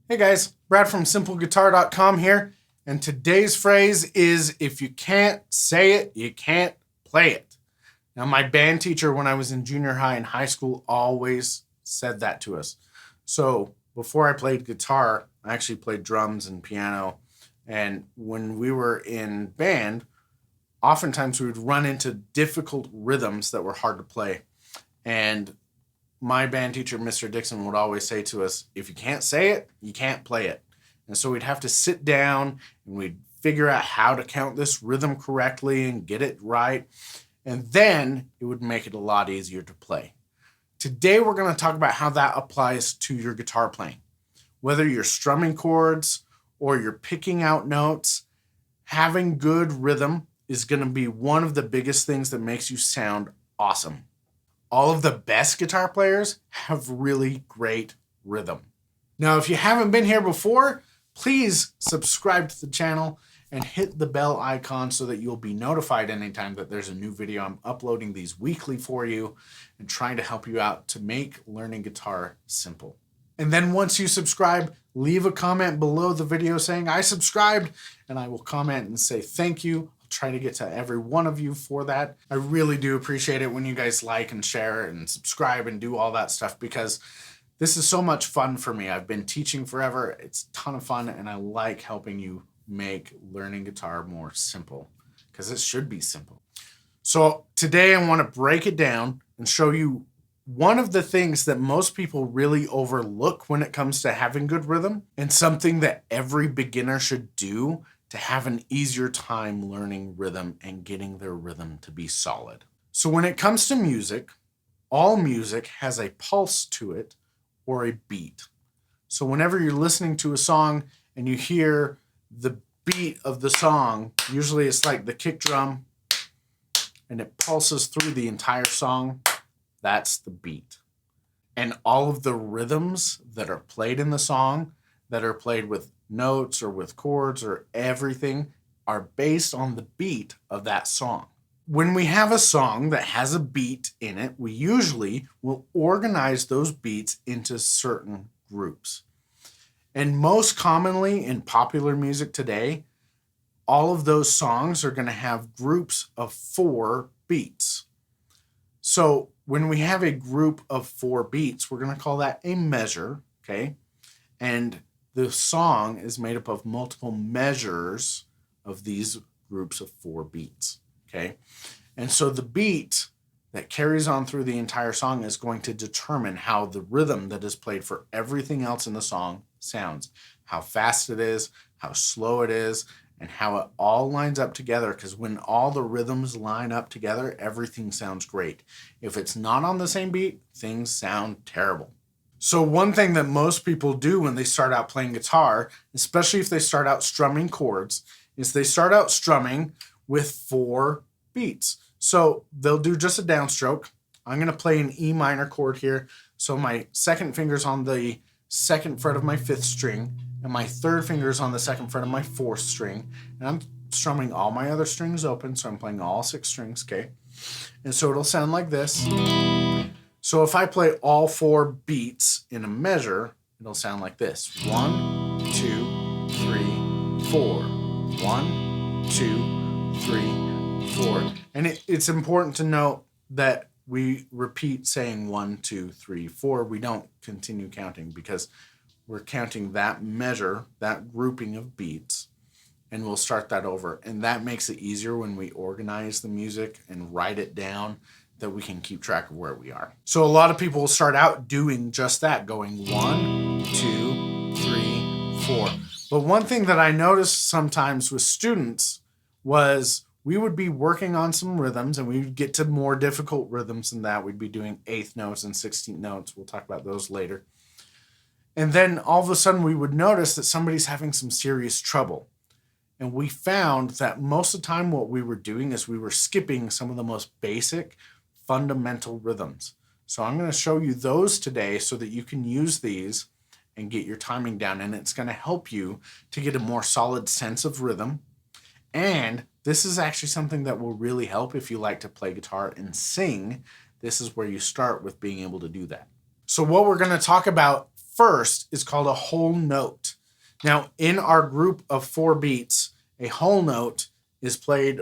Hey guys, Brad from simpleguitar.com here, and today's phrase is if you can't say it, you can't play it. Now, my band teacher when I was in junior high and high school always said that to us. So before I played guitar, I actually played drums and piano. And when we were in band, oftentimes we would run into difficult rhythms that were hard to play. And my band teacher, Mr. Dixon, would always say to us, if you can't say it, you can't play it. And so we'd have to sit down and we'd figure out how to count this rhythm correctly and get it right. And then it would make it a lot easier to play. Today, we're going to talk about how that applies to your guitar playing. Whether you're strumming chords or you're picking out notes, having good rhythm is going to be one of the biggest things that makes you sound awesome. All of the best guitar players have really great rhythm. Now, if you haven't been here before, please subscribe to the channel and hit the bell icon so that you'll be notified anytime that there's a new video. I'm uploading these weekly for you and trying to help you out to make learning guitar simple. And then once you subscribe, leave a comment below the video saying I subscribed, and I will comment and say thank you. Try to get to every one of you for that. I really do appreciate it when you guys like and share and subscribe and do all that stuff, because this is so much fun for me. I've been teaching forever. It's a ton of fun, and I like helping you make learning guitar more simple, because it should be simple. So today I want to break it down and show you one of the things that most people really overlook when it comes to having good rhythm, and something that every beginner should do to have an easier time learning rhythm and getting their rhythm to be solid. So when it comes to music, all music has a pulse to it or a beat. So whenever you're listening to a song and you hear the beat of the song, usually it's like the kick drum and it pulses through the entire song. That's the beat. And all of the rhythms that are played in the song, that are played with notes or with chords or everything, are based on the beat of that song. When we have a song that has a beat in it, we usually will organize those beats into certain groups. And most commonly in popular music today, all of those songs are going to have groups of 4 beats. So when we have a group of 4 beats, we're going to call that a measure, okay? And the song is made up of multiple measures of these groups of 4 beats, okay? And so the beat that carries on through the entire song is going to determine how the rhythm that is played for everything else in the song sounds, how fast it is, how slow it is, and how it all lines up together, because when all the rhythms line up together, everything sounds great. If it's not on the same beat, things sound terrible. So one thing that most people do when they start out playing guitar, especially if they start out strumming chords, is they start out strumming with 4 beats. So they'll do just a downstroke. I'm going to play an E minor chord here. So my second finger's on the 2nd fret of my 5th string, and my 3rd finger's on the 2nd fret of my 4th string. And I'm strumming all my other strings open, so I'm playing all 6 strings, okay? And so it'll sound like this. So if I play all 4 beats in a measure, it'll sound like this. 1, 2, 3, 4. 1, 2, 3, 4. And it's important to note that we repeat saying 1, 2, 3, 4. We don't continue counting, because we're counting that measure, that grouping of beats, and we'll start that over. And that makes it easier when we organize the music and write it down, that we can keep track of where we are. So a lot of people will start out doing just that, going 1, 2, 3, 4. But one thing that I noticed sometimes with students was we would be working on some rhythms, and we would get to more difficult rhythms than that. We'd be doing 8th notes and 16th notes. We'll talk about those later. And then all of a sudden we would notice that somebody's having some serious trouble. And we found that most of the time what we were doing is we were skipping some of the most basic fundamental rhythms. So I'm going to show you those today so that you can use these and get your timing down, and it's going to help you to get a more solid sense of rhythm. And this is actually something that will really help if you like to play guitar and sing. This is where you start with being able to do that. So what we're going to talk about first is called a whole note. Now, in our group of 4 beats, a whole note is played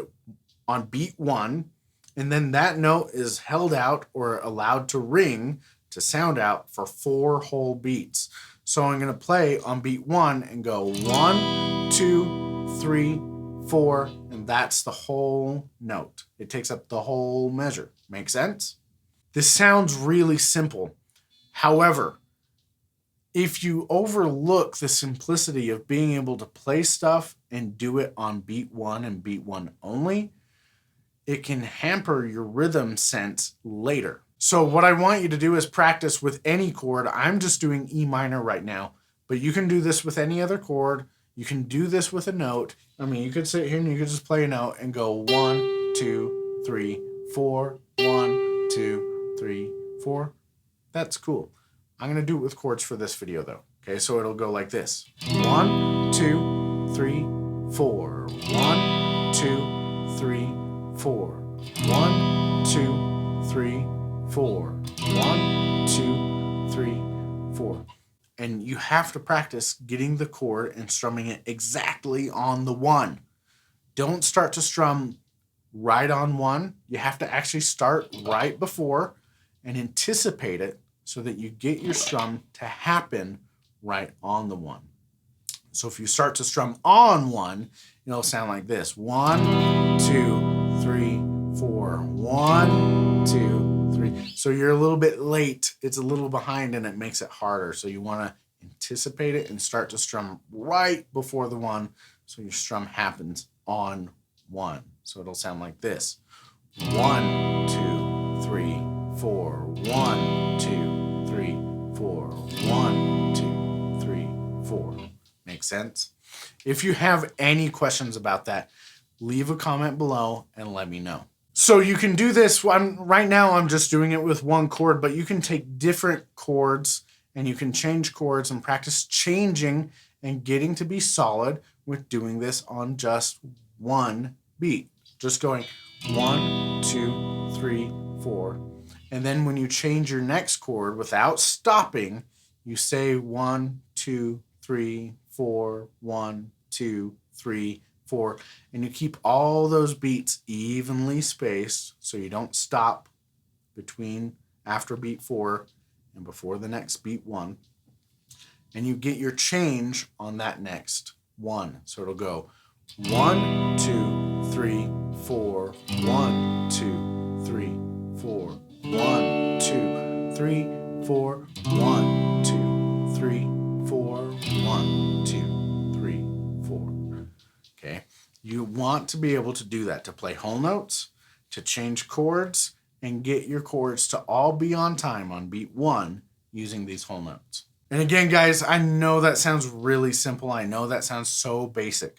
on beat 1, and then that note is held out or allowed to ring to sound out for 4 whole beats. So I'm going to play on beat 1 and go 1, 2, 3, 4, and that's the whole note. It takes up the whole measure. Make sense? This sounds really simple. However, if you overlook the simplicity of being able to play stuff and do it on beat 1 and beat 1 only, it can hamper your rhythm sense later. So what I want you to do is practice with any chord. I'm just doing E minor right now, but you can do this with any other chord. You can do this with a note. I mean, you could sit here and you could just play a note and go 1, 2, 3, 4, 1, 2, 3, 4. That's cool. I'm going to do it with chords for this video though. Okay, so it'll go like this. 1, 2, 3, 4. 1, 2, 3, 4. 1, 2, 3, 4. 1, 2, 3, 4. And you have to practice getting the chord and strumming it exactly on the 1. Don't start to strum right on 1. You have to actually start right before and anticipate it so that you get your strum to happen right on the 1. So if you start to strum on 1, it'll sound like this. 1, 2, 3, 4. 1, 2, 3. So you're a little bit late. It's a little behind and it makes it harder. So you want to anticipate it and start to strum right before the 1 so your strum happens on 1. So it'll sound like this. 1, 2, 3, 4. 1, 2, 3, 4. 1, 2, 3, 4. Make sense? If you have any questions about that, leave a comment below and let me know. So you can do this. Right now I'm just doing it with 1 chord, but you can take different chords and you can change chords and practice changing and getting to be solid with doing this on just 1 beat. Just going 1, 2, 3, 4. And then when you change your next chord without stopping, you say 1, 2, 3, 4, 1, 2, 3, 4, and you keep all those beats evenly spaced so you don't stop between after beat 4 and before the next beat 1. And you get your change on that next 1. So it'll go 1, 2, 3, 4, 1, 2, 3, 4, 1, 2, 3, 4, 1, 2, 3, 4, 1, 2, 3, 4. Okay, you want to be able to do that, to play whole notes, to change chords, and get your chords to all be on time on beat 1 using these whole notes. And again, guys, I know that sounds really simple. I know that sounds so basic,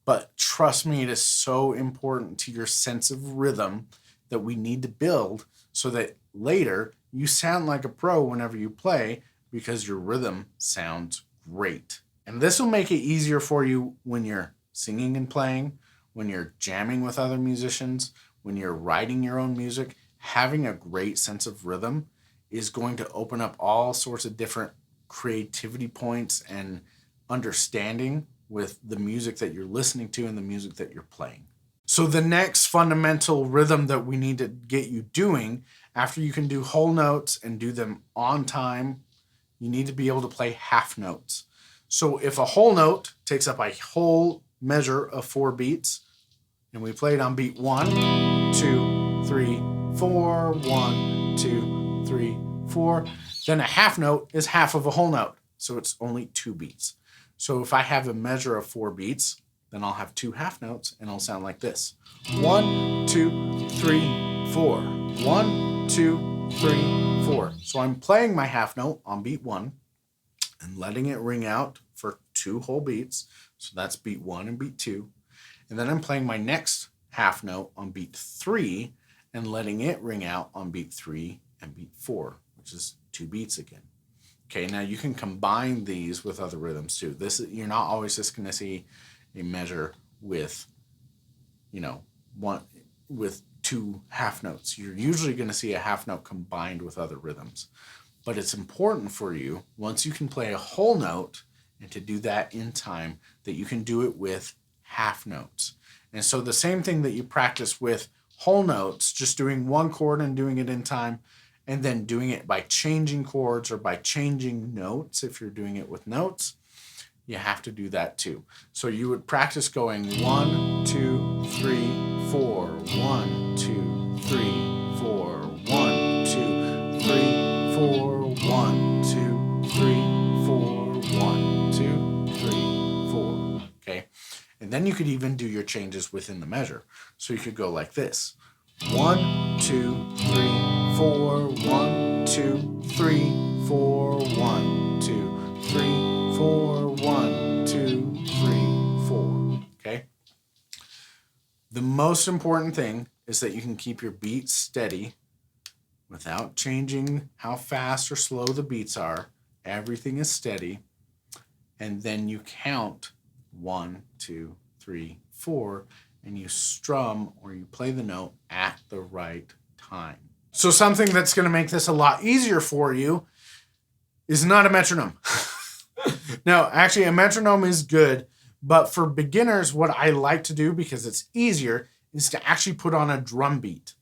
but trust me, it is so important to your sense of rhythm that we need to build so that later you sound like a pro whenever you play because your rhythm sounds great. And this will make it easier for you when you're singing and playing, when you're jamming with other musicians, when you're writing your own music. Having a great sense of rhythm is going to open up all sorts of different creativity points and understanding with the music that you're listening to and the music that you're playing. So the next fundamental rhythm that we need to get you doing after you can do whole notes and do them on time, you need to be able to play half notes. So if a whole note takes up a whole measure of 4 beats, and we play it on beat 1, 2, 3, 4, 1, 2, 3, 4, then a half note is half of a whole note. So it's only 2 beats. So if I have a measure of 4 beats, then I'll have 2 half notes and it'll sound like this. 1, 2, 3, 4. 1, 2, 3, 4. So I'm playing my half note on beat 1 and letting it ring out for 2 whole beats. So that's beat 1 and beat 2. And then I'm playing my next half note on beat 3 and letting it ring out on beat 3 and beat 4, which is 2 beats again. Okay, now you can combine these with other rhythms too. You're not always just going to see a measure with, with 2 half notes. You're usually going to see a half note combined with other rhythms. But it's important for you, once you can play a whole note, and to do that in time, that you can do it with half notes. And so the same thing that you practice with whole notes, just doing one chord and doing it in time, and then doing it by changing chords or by changing notes, if you're doing it with notes, you have to do that too. So you would practice going 1, 2, 3, 4, 1, 2, 3, 4, 1, 2, 3, 4, 1, 2, 3, 4, 1, 2, 3, 4. Okay. And then you could even do your changes within the measure. So you could go like this. 1, 2, 3, 4, 1, 2, 3, 4, 1, 2, 3, 4, 1, 2, 3, 4. Okay? The most important thing is that you can keep your beats steady without changing how fast or slow the beats are. Everything is steady. And then you count 1, 2, 3, 4, and you strum or you play the note at the right time. So something that's going to make this a lot easier for you is not a metronome. No, actually a metronome is good, but for beginners, what I like to do, because it's easier, is to actually put on a drum beat.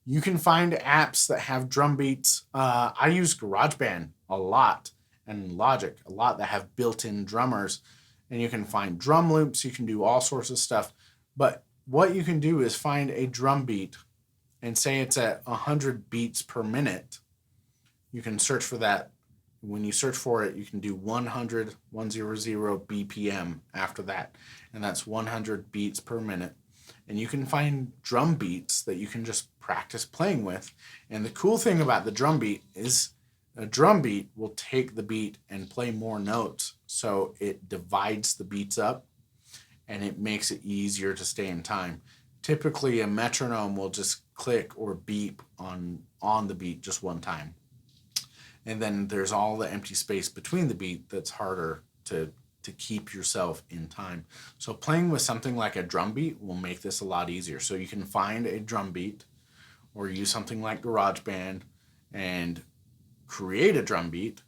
You can find apps that have drum beats. I use GarageBand a lot and Logic a lot that have built-in drummers, and you can find drum loops. You can do all sorts of stuff. But what you can do is find a drum beat and say it's at 100 beats per minute. You can search for that. When you search for it, you can do 100 BPM after that. And that's 100 beats per minute. And you can find drum beats that you can just practice playing with. And the cool thing about the drum beat is a drum beat will take the beat and play more notes. So it divides the beats up and it makes it easier to stay in time. Typically a metronome will just click or beep on the beat just one time. And then there's all the empty space between the beat that's harder to keep yourself in time. So playing with something like a drum beat will make this a lot easier. So you can find a drum beat or use something like GarageBand and create a drum beat.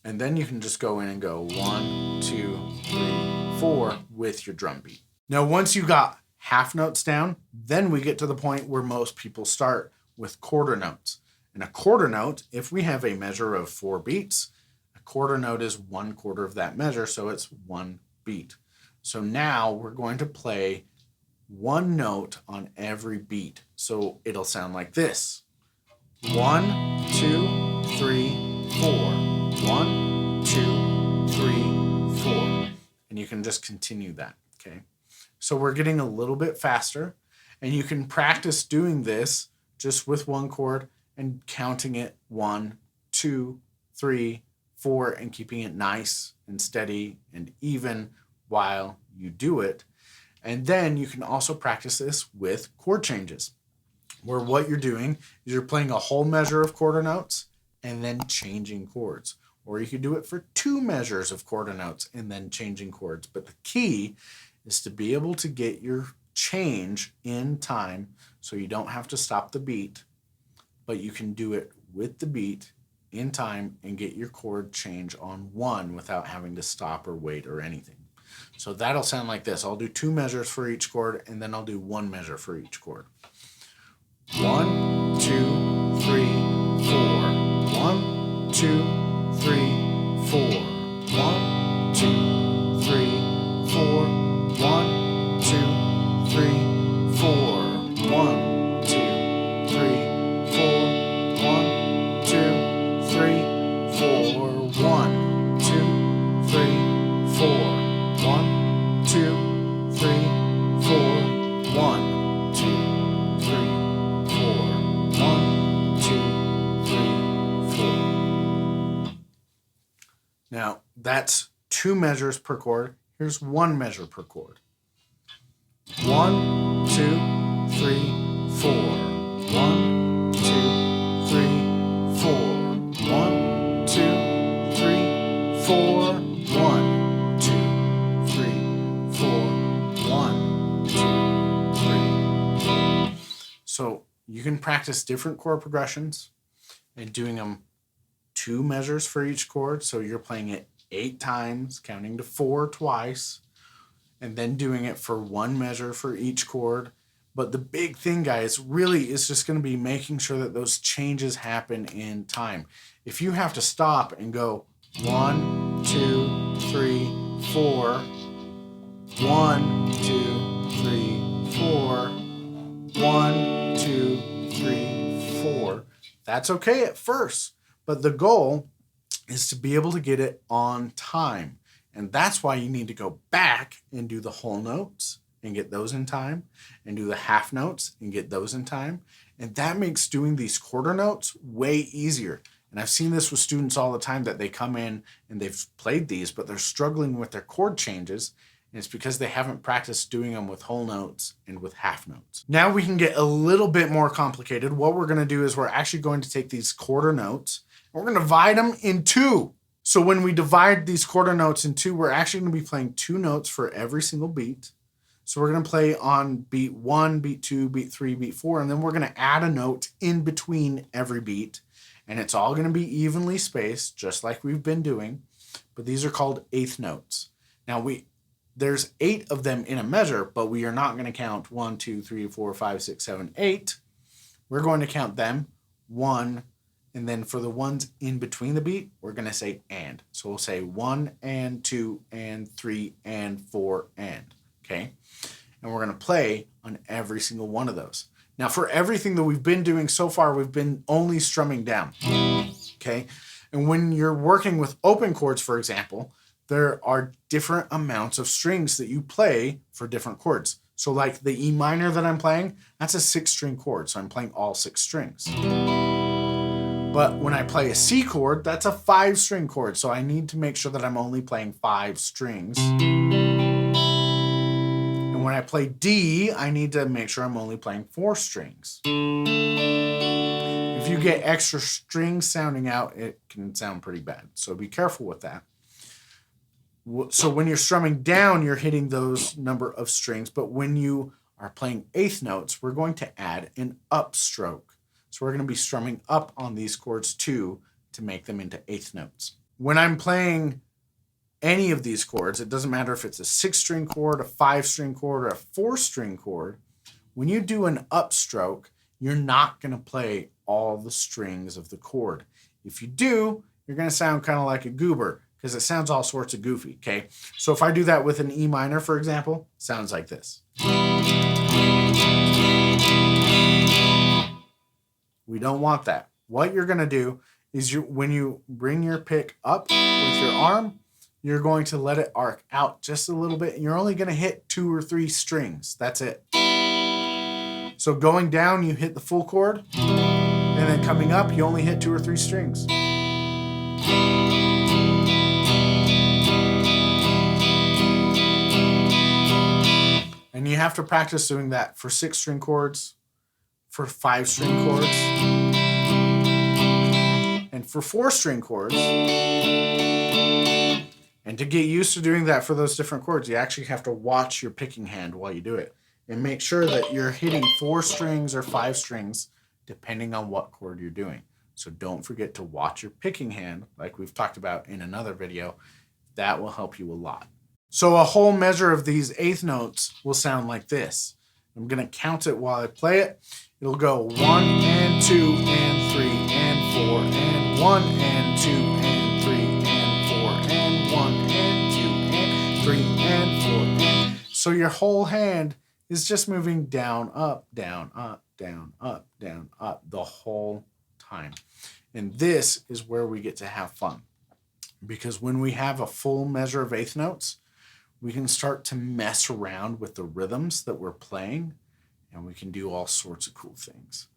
And then you can just go in and go 1, 2, 3, 4 with your drum beat. Now, once you got half notes down, then we get to the point where most people start with quarter notes. And a quarter note, if we have a measure of 4 beats, a quarter note is 1/4 of that measure, so it's 1 beat. So now we're going to play 1 note on every beat. So it'll sound like this. 1, 2, 3, 4. 1, 2, 3, 4. And you can just continue that, okay? So we're getting a little bit faster, and you can practice doing this just with 1 chord and counting it 1, 2, 3, 4, and keeping it nice and steady and even while you do it. And then you can also practice this with chord changes, where what you're doing is you're playing a whole measure of quarter notes and then changing chords. Or you could do it for 2 measures of quarter notes and then changing chords. But the key is to be able to get your change in time so you don't have to stop the beat, but you can do it with the beat in time and get your chord change on 1 without having to stop or wait or anything. So that'll sound like this. I'll do 2 measures for each chord, and then I'll do 1 measure for each chord. 1, 2, 3, 4. 1, 2, 3, 4. 1, 2, 3, 4. 1, 2, 3, 4. 1, 2, 3, 4. 1, 2, 3, 4. 1, 2, 3, 4. 1, 2, 3, 4. 1, 2, 3, 4. 1, 2, 3, 4. Now, that's 2 measures per chord. Here's 1 measure per chord. 1, 2, 3, 4. 1, 2, 3, 4. 1, 2, 3, 4. 1, 2, 3, 4. 1, 2, 3. So you can practice different chord progressions and doing them 2 measures for each chord. So you're playing it 8 times, counting to 4 twice, and then doing it for 1 measure for each chord. But the big thing, guys, really is just going to be making sure that those changes happen in time. If you have to stop and go 1, 2, 3, 4, 1, 2, 3, 4, 1, 2, 3, 4, that's okay at first. But the goal is to be able to get it on time. And that's why you need to go back and do the whole notes and get those in time, and do the half notes and get those in time. And that makes doing these quarter notes way easier. And I've seen this with students all the time, that they come in and they've played these, but they're struggling with their chord changes. And it's because they haven't practiced doing them with whole notes and with half notes. Now we can get a little bit more complicated. What we're going to do is we're actually going to take these quarter notes and we're going to divide them in 2. So when we divide these quarter notes in 2, we're actually going to be playing 2 notes for every single beat. So we're going to play on beat 1, beat 2, beat 3, beat 4, and then we're going to add a note in between every beat. And it's all going to be evenly spaced, just like we've been doing. But these are called eighth notes. Now there's 8 of them in a measure, but we are not going to count 1, 2, 3, 4, 5, 6, 7, 8. We're going to count them 1, and then for the ones in between the beat, we're going to say and. So we'll say 1 and 2 and 3 and 4 and. Okay? And we're going to play on every single one of those. Now, for everything that we've been doing so far, we've been only strumming down. Okay? And when you're working with open chords, for example, there are different amounts of strings that you play for different chords. So like the E minor that I'm playing, that's a 6-string chord. So I'm playing all 6 strings. But when I play a C chord, that's a 5-string chord. So I need to make sure that I'm only playing 5 strings. And when I play D, I need to make sure I'm only playing 4 strings. If you get extra strings sounding out, it can sound pretty bad. So be careful with that. So when you're strumming down, you're hitting those number of strings. But when you are playing eighth notes, we're going to add an upstroke. So we're going to be strumming up on these chords too to make them into eighth notes. When I'm playing any of these chords, it doesn't matter if it's a 6-string chord, a 5-string chord, or a 4-string chord. When you do an upstroke, you're not going to play all the strings of the chord. If you do, you're going to sound kind of like a goober because it sounds all sorts of goofy, okay? So if I do that with an E minor, for example, it sounds like this. We don't want that. What you're going to do is when you bring your pick up with your arm, you're going to let it arc out just a little bit. And you're only going to hit 2 or 3 strings. That's it. So going down, you hit the full chord. And then coming up, you only hit 2 or 3 strings. And you have to practice doing that for 6-string chords, for 5-string chords, and for 4-string chords. And to get used to doing that for those different chords, you actually have to watch your picking hand while you do it. And make sure that you're hitting 4 strings or 5 strings, depending on what chord you're doing. So don't forget to watch your picking hand, like we've talked about in another video. That will help you a lot. So a whole measure of these eighth notes will sound like this. I'm going to count it while I play it. It'll go 1 and 2 and 3 and 4 and 1 and 2 and 3 and 4 and 1 and 2 and 3 and 4 and. So your whole hand is just moving down, up, down, up, down, up, down, up the whole time. And this is where we get to have fun. Because when we have a full measure of eighth notes, we can start to mess around with the rhythms that we're playing, and we can do all sorts of cool things.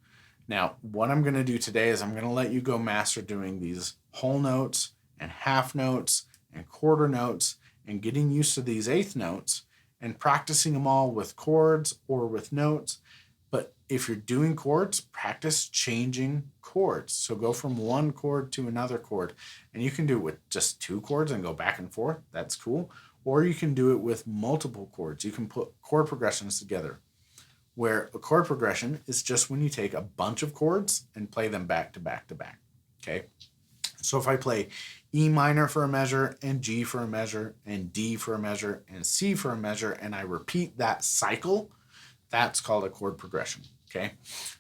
Now, what I'm going to do today is I'm going to let you go master doing these whole notes and half notes and quarter notes and getting used to these eighth notes and practicing them all with chords or with notes. But if you're doing chords, practice changing chords. So go from one chord to another chord. And you can do it with just 2 chords and go back and forth. That's cool. Or you can do it with multiple chords. You can put chord progressions together, where a chord progression is just when you take a bunch of chords and play them back to back to back. Okay? So if I play E minor for a measure and G for a measure and D for a measure and C for a measure, and I repeat that cycle, that's called a chord progression, okay?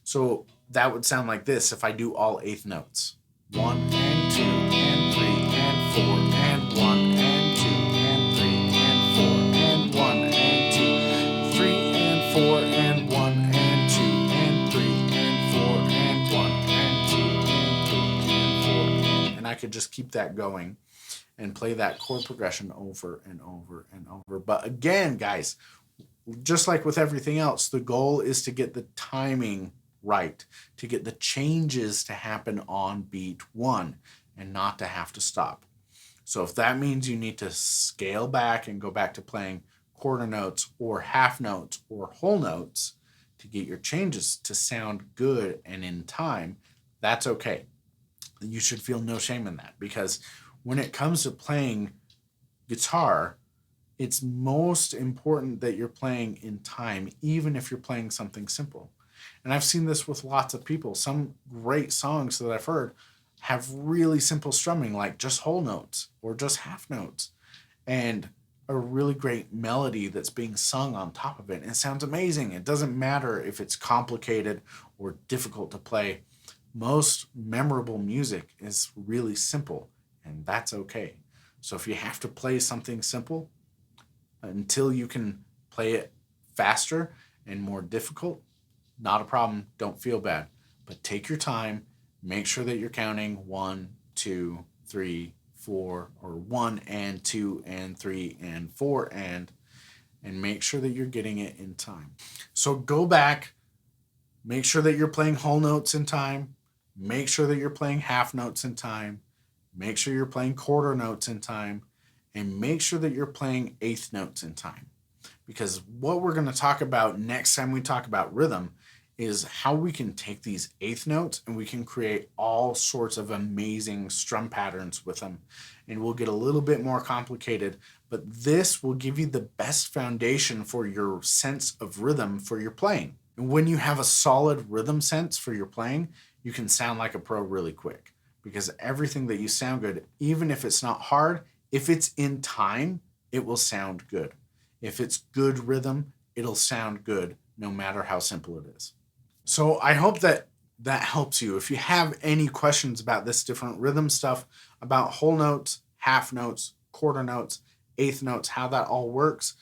So that would sound like this if I do all eighth notes. 1 and 2 and 3 and 4 and 1 and 2 and 3 and 4 and 1 and 2, 3 and 4 and 1 and 2 and 3 and 4 and 1 and 2 and 3 and 4. And I could just keep that going and play that chord progression over and over and over. But again, guys, just like with everything else, the goal is to get the timing right, to get the changes to happen on beat 1 and not to have to stop. So if that means you need to scale back and go back to playing quarter notes or half notes or whole notes to get your changes to sound good and in time, that's okay. You should feel no shame in that, because when it comes to playing guitar, it's most important that you're playing in time, even if you're playing something simple. And I've seen this with lots of people. Some great songs that I've heard have really simple strumming, like just whole notes or just half notes, and a really great melody that's being sung on top of it. And it sounds amazing. It doesn't matter if it's complicated or difficult to play. Most memorable music is really simple, and that's okay. So if you have to play something simple until you can play it faster and more difficult, not a problem. Don't feel bad. But take your time. Make sure that you're counting 1, 2, 3, 4, or 1 and 2 and 3 and 4 and make sure that you're getting it in time. So go back. Make sure that you're playing whole notes in time. Make sure that you're playing half notes in time. Make sure you're playing quarter notes in time. And make sure that you're playing eighth notes in time. Because what we're going to talk about next time we talk about rhythm is how we can take these eighth notes and we can create all sorts of amazing strum patterns with them. And we'll get a little bit more complicated, but this will give you the best foundation for your sense of rhythm for your playing. And when you have a solid rhythm sense for your playing, you can sound like a pro really quick, because everything that you sound good, even if it's not hard, if it's in time, it will sound good. If it's good rhythm, it'll sound good no matter how simple it is. So I hope that helps you. If you have any questions about this different rhythm stuff, about whole notes, half notes, quarter notes, eighth notes, how that all works,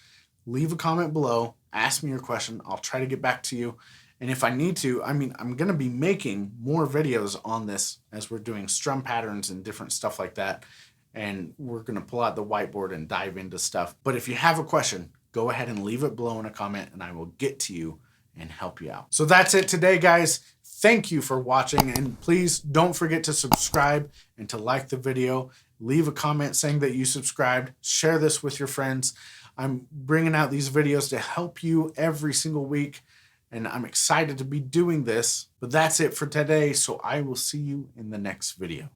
leave a comment below, ask me your question. I'll try to get back to you. And if I need to, I'm going to be making more videos on this as we're doing strum patterns and different stuff like that. And we're going to pull out the whiteboard and dive into stuff. But if you have a question, go ahead and leave it below in a comment and I will get to you and help you out. So that's it today, guys. Thank you for watching, and please don't forget to subscribe and to like the video. Leave a comment saying that you subscribed. Share this with your friends. I'm bringing out these videos to help you every single week, and I'm excited to be doing this. But that's it for today, so I will see you in the next video.